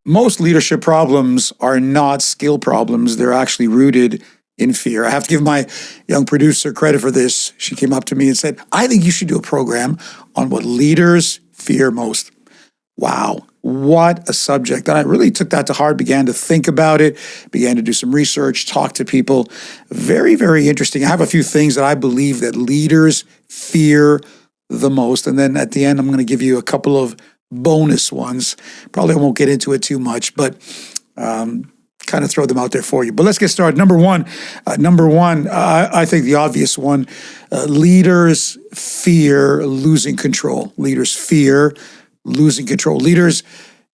Most leadership problems are not skill problems. They're actually rooted in fear. I have to give my young producer credit for this. She came up to me and said, I think you should do a program on what leaders fear most. Wow, what a subject. And I really took that to heart, began to think about it, began to do some research, talk to people. Very, very interesting. I have a few things that I believe that leaders fear the most. And then at the end, I'm going to give you a couple of bonus ones. Probably I won't get into it too much, but kind of throw them out there for you. But let's get started. Number one, I think the obvious one, leaders fear losing control. Leaders fear losing control. Leaders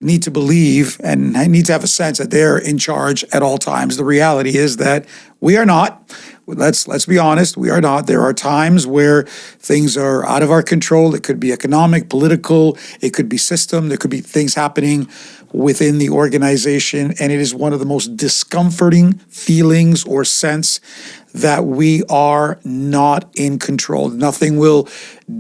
need to believe and need to have a sense that they're in charge at all times. The reality is that we are not. Let's be honest, we are not. There are times where things are out of our control. It could be economic, political, it could be system, there could be things happening within the organization, and it is one of the most discomforting feelings or sense that we are not in control. Nothing will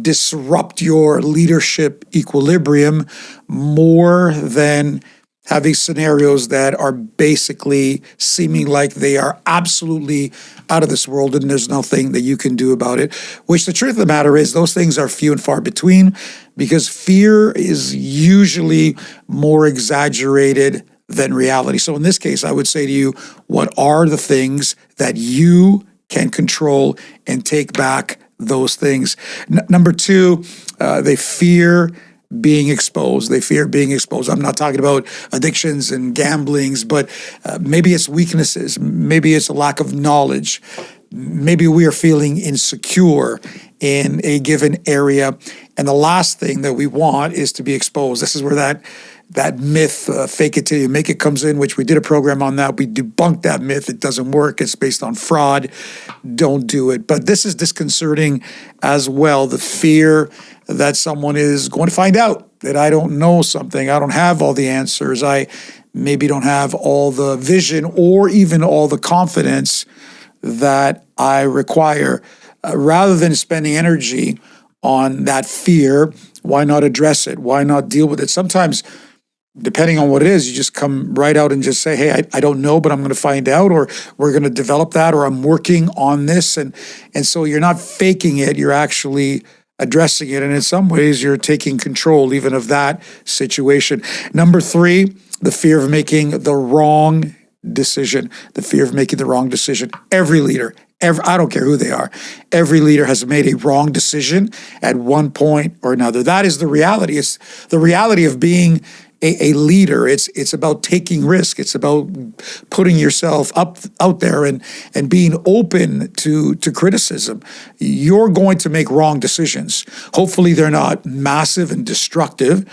disrupt your leadership equilibrium more than having scenarios that are basically seeming like they are absolutely out of this world and there's nothing that you can do about it, which the truth of the matter is those things are few and far between because fear is usually more exaggerated than reality. So in this case, I would say to you, what are the things that you can control and take back those things? Number two, they fear being exposed. They fear being exposed. I'm not talking about addictions and gamblings, but maybe it's weaknesses. Maybe it's a lack of knowledge. Maybe we are feeling insecure in a given area. And the last thing that we want is to be exposed. This is where that myth, fake it till you make it, comes in, which we did a program on that. We debunked that myth. It doesn't work. It's based on fraud. Don't do it. But this is disconcerting as well. The fear that someone is going to find out that I don't know something. I don't have all the answers. I maybe don't have all the vision or even all the confidence that I require. Rather than spending energy on that fear, why not address it? Why not deal with it? Sometimes, depending on what it is, you just come right out and just say, hey, I don't know, but I'm going to find out, or we're going to develop that, or I'm working on this. And so you're not faking it, you're actually addressing it. And in some ways, you're taking control even of that situation. Number three, the fear of making the wrong decision. The fear of making the wrong decision. Every leader, I don't care who they are, every leader has made a wrong decision at one point or another. That is the reality. It's the reality of being a leader. It's about taking risk. It's about putting yourself out there and being open to criticism. You're going to make wrong decisions. Hopefully they're not massive and destructive,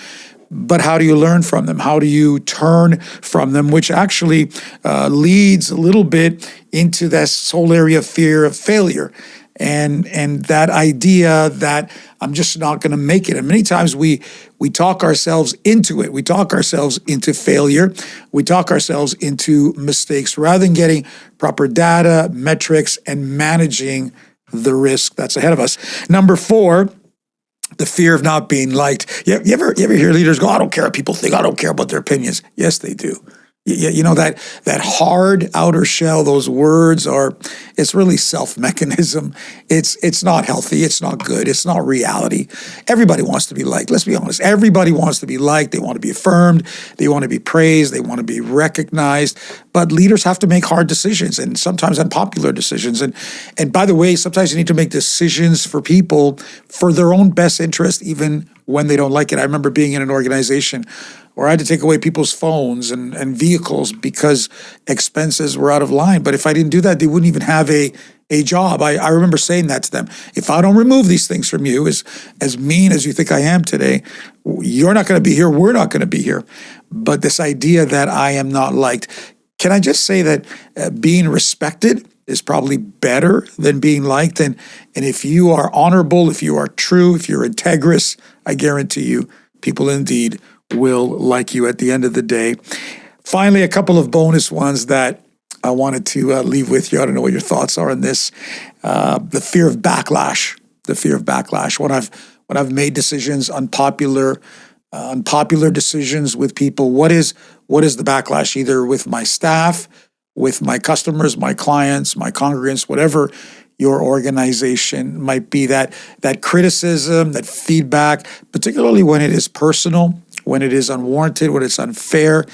but how do you learn from them? How do you turn from them? Which actually leads a little bit into this whole area of fear of failure. And that idea that I'm just not going to make it. And many times we talk ourselves into it. We talk ourselves into failure. We talk ourselves into mistakes rather than getting proper data, metrics, and managing the risk that's ahead of us. Number four, the fear of not being liked. You ever hear leaders go, I don't care what people think. I don't care about their opinions. Yes, they do. You know, that hard outer shell, those words it's really self-mechanism. It's not healthy. It's not good. It's not reality. Everybody wants to be liked. Let's be honest. Everybody wants to be liked. They want to be affirmed. They want to be praised. They want to be recognized. But leaders have to make hard decisions and sometimes unpopular decisions. And by the way, sometimes you need to make decisions for people for their own best interest, even when they don't like it. I remember being in an organization where I had to take away people's phones and vehicles because expenses were out of line. But if I didn't do that, they wouldn't even have a job. I remember saying that to them. If I don't remove these things from you, as mean as you think I am today, you're not going to be here, we're not going to be here. But this idea that I am not liked, can I just say that being respected is probably better than being liked? And if you are honorable, if you are true, if you're integrous, I guarantee you, people indeed will like you at the end of the day. Finally, a couple of bonus ones that I wanted to leave with you. I don't know what your thoughts are on this. The fear of backlash. The fear of backlash. When I've made decisions, unpopular unpopular decisions with people. What is the backlash, either with my staff, with my customers, my clients, my congregants, whatever your organization might be, that criticism, that feedback, particularly when it is personal, when it is unwarranted, when it's unfair,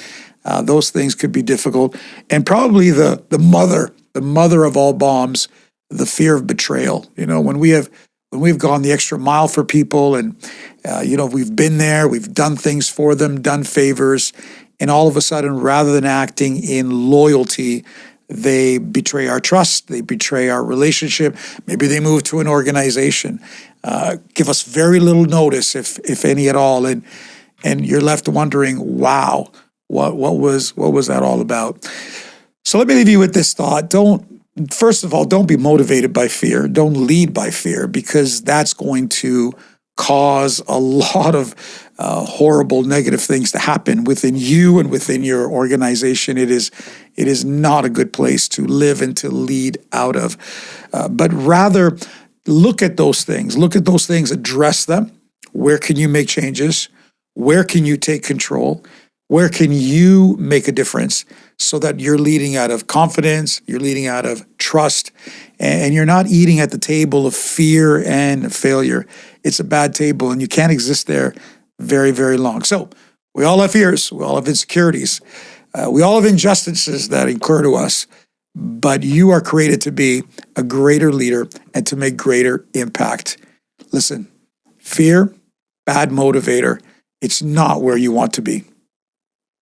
those things could be difficult. And probably the mother of all bombs, the fear of betrayal. When we've gone the extra mile for people, and we've been there, we've done things for them, done favors, and all of a sudden, rather than acting in loyalty, they betray our trust, they betray our relationship. Maybe they move to an organization, give us very little notice, if any at all, and you're left wondering, wow, what was that all about? So let me leave you with this thought. First of all, don't be motivated by fear. Don't lead by fear, because that's going to cause a lot of horrible, negative things to happen within you and within your organization. It is not a good place to live and to lead out of. But rather, look at those things. Address them. Where can you make changes? Where can you take control? Where can you make a difference so that you're leading out of confidence, you're leading out of trust, and you're not eating at the table of fear and failure? It's a bad table, and you can't exist there very, very long. So we all have fears. We all have insecurities. We all have injustices that occur to us, but you are created to be a greater leader and to make greater impact. Listen, fear, bad motivator. It's not where you want to be.